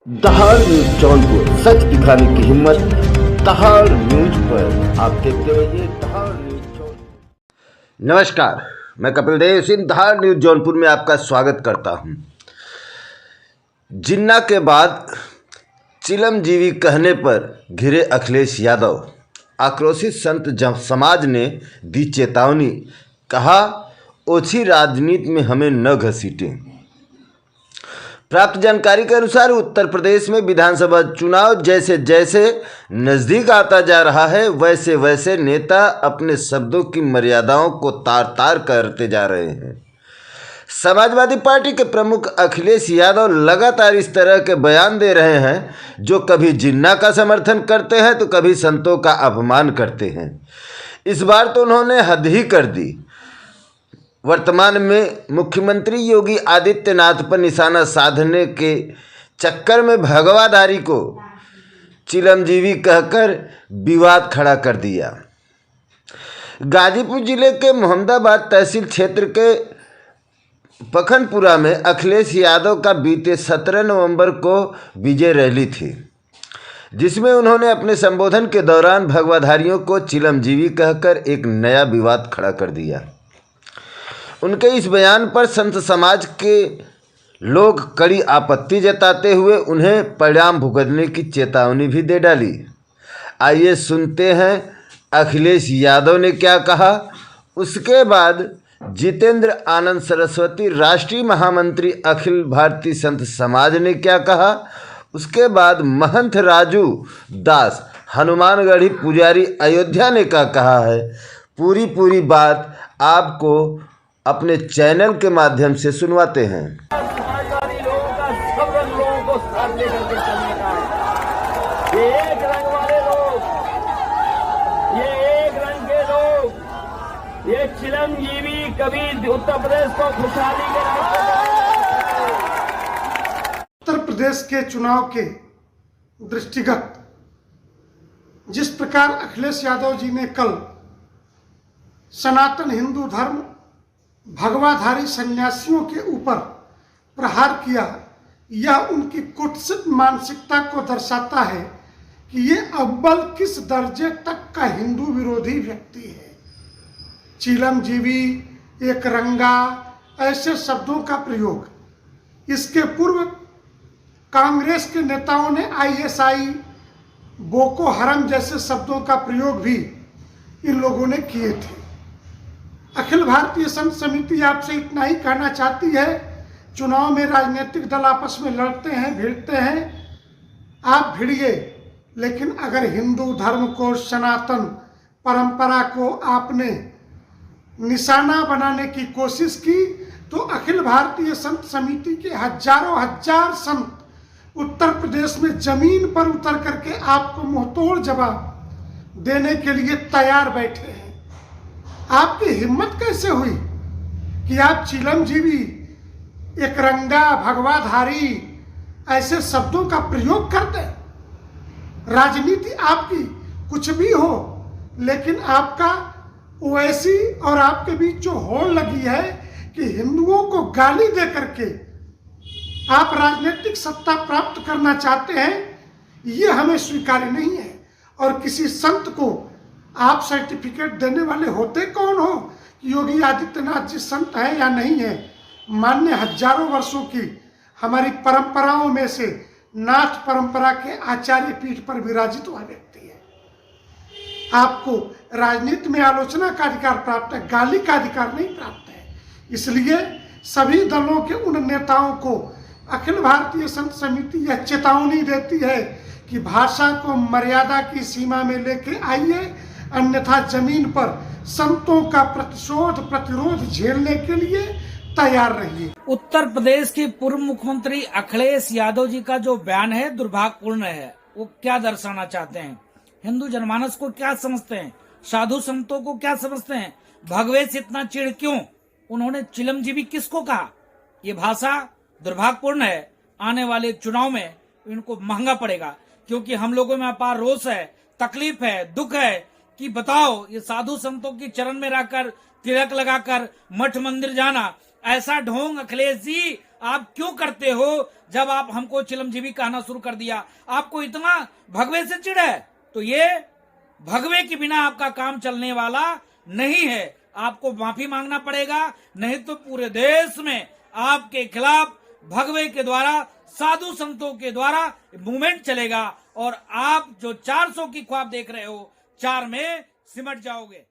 दहाड़ न्यूज जौनपुर, सच दिखाने की हिम्मत। दहाड़ न्यूज पर आप देखते रहिए दहाड़ न्यूज जौनपुर। नमस्कार, मैं कपिल देव सिंह दहाड़ न्यूज जौनपुर में आपका स्वागत करता हूं। जिन्ना के बाद चिलमजीवी कहने पर घिरे अखिलेश यादव, आक्रोशित संत समाज ने दी चेतावनी, कहा ओछी राजनीति में हमें न घसीटें। प्राप्त जानकारी के अनुसार उत्तर प्रदेश में विधानसभा चुनाव जैसे जैसे नज़दीक आता जा रहा है, वैसे वैसे नेता अपने शब्दों की मर्यादाओं को तार तार करते जा रहे हैं। समाजवादी पार्टी के प्रमुख अखिलेश यादव लगातार इस तरह के बयान दे रहे हैं, जो कभी जिन्ना का समर्थन करते हैं तो कभी संतों का अपमान करते हैं। इस बार तो उन्होंने हद ही कर दी। वर्तमान में मुख्यमंत्री योगी आदित्यनाथ पर निशाना साधने के चक्कर में भगवाधारी को चिलमजीवी कहकर विवाद खड़ा कर दिया। गाजीपुर जिले के मोहम्मदाबाद तहसील क्षेत्र के पखनपुरा में अखिलेश यादव का बीते 17 नवंबर को विजय रैली थी, जिसमें उन्होंने अपने संबोधन के दौरान भगवाधारियों को चिलमजीवी कहकर एक नया विवाद खड़ा कर दिया। उनके इस बयान पर संत समाज के लोग कड़ी आपत्ति जताते हुए उन्हें परिणाम भुगतने की चेतावनी भी दे डाली। आइए सुनते हैं अखिलेश यादव ने क्या कहा। उसके बाद जितेंद्र आनंद सरस्वती, राष्ट्रीय महामंत्री अखिल भारतीय संत समाज ने क्या कहा। उसके बाद महंत राजू दास, हनुमानगढ़ी पुजारी, अयोध्या ने क्या कहा है। पूरी बात आपको अपने चैनल के माध्यम से सुनवाते हैं। समाजवादी लोगों का सब रंग लोगों को साथ लेकर के चलने का है। ये एक रंग वाले लोग, ये एक रंग के लोग, ये चिलमजीवी कभी उत्तर प्रदेश को खुशहाली के रास्ते। उत्तर प्रदेश के चुनाव के दृष्टिगत जिस प्रकार अखिलेश यादव जी ने कल सनातन हिंदू धर्म भगवाधारी सन्यासियों के ऊपर प्रहार किया, यह उनकी कुत्सित मानसिकता को दर्शाता है कि ये अव्वल किस दर्जे तक का हिंदू विरोधी व्यक्ति है। चिलमजीवी, एक रंगा, ऐसे शब्दों का प्रयोग इसके पूर्व कांग्रेस के नेताओं ने आईएसआई, बोको हरम जैसे शब्दों का प्रयोग भी इन लोगों ने किए थे। अखिल भारतीय संत समिति आपसे इतना ही कहना चाहती है, चुनाव में राजनीतिक दल आपस में लड़ते हैं, भिड़ते हैं, आप भिड़िए, लेकिन अगर हिंदू धर्म को, सनातन परंपरा को आपने निशाना बनाने की कोशिश की तो अखिल भारतीय संत समिति के हजारों हजार संत उत्तर प्रदेश में जमीन पर उतर करके आपको मुंहतोड़ जवाब देने के लिए तैयार बैठे हैं। आपकी हिम्मत कैसे हुई कि आप चिलमजीवी, एक रंगा, भगवाधारी ऐसे शब्दों का प्रयोग करते? राजनीति आपकी कुछ भी हो, लेकिन आपका ओवैसी और आपके बीच जो होड़ लगी है कि हिंदुओं को गाली दे करके आप राजनीतिक सत्ता प्राप्त करना चाहते हैं, ये हमें स्वीकार्य नहीं है। और किसी संत को आप सर्टिफिकेट देने वाले होते कौन हो कि योगी आदित्यनाथ जी संत है या नहीं है? मान्य हजारों वर्षों की हमारी परंपराओं में से नाथ परंपरा के आचार्य पीठ पर विराजित हुआ व्यक्ति है। आपको राजनीति में आलोचना का अधिकार प्राप्त है, गाली का अधिकार नहीं प्राप्त है। इसलिए सभी दलों के उन नेताओं को अखिल भारतीय संत समिति यह चेतावनी देती है कि भाषा को मर्यादा की सीमा में लेके आइए, अन्यथा जमीन पर संतों का प्रतिरोध झेलने के लिए तैयार रहिए। उत्तर प्रदेश के पूर्व मुख्यमंत्री अखिलेश यादव जी का जो बयान है दुर्भाग्यपूर्ण है। वो क्या दर्शाना चाहते हैं? हिंदू जनमानस को क्या समझते हैं? साधु संतों को क्या समझते हैं? भगवे से इतना चिढ़ क्यों? उन्होंने चिलमजीवी किसको कहा? ये भाषा दुर्भाग्यपूर्ण है। आने वाले चुनाव में इनको महंगा पड़ेगा, क्योंकि हम लोगों में अपार रोष है, तकलीफ है, दुख है कि बताओ, ये साधु संतों की चरण में रहकर, तिलक लगाकर मठ मंदिर जाना, ऐसा ढोंग अखिलेश जी आप क्यों करते हो? जब आप हमको चिलमजीवी कहना शुरू कर दिया, आपको इतना भगवे से चिढ़ है, तो ये भगवे के बिना आपका काम चलने वाला नहीं है। आपको माफी मांगना पड़ेगा, नहीं तो पूरे देश में आपके खिलाफ भगवे के द्वारा, साधु संतों के द्वारा मूवमेंट चलेगा और आप जो 400 की ख्वाब देख रहे हो, 4 में सिमट जाओगे।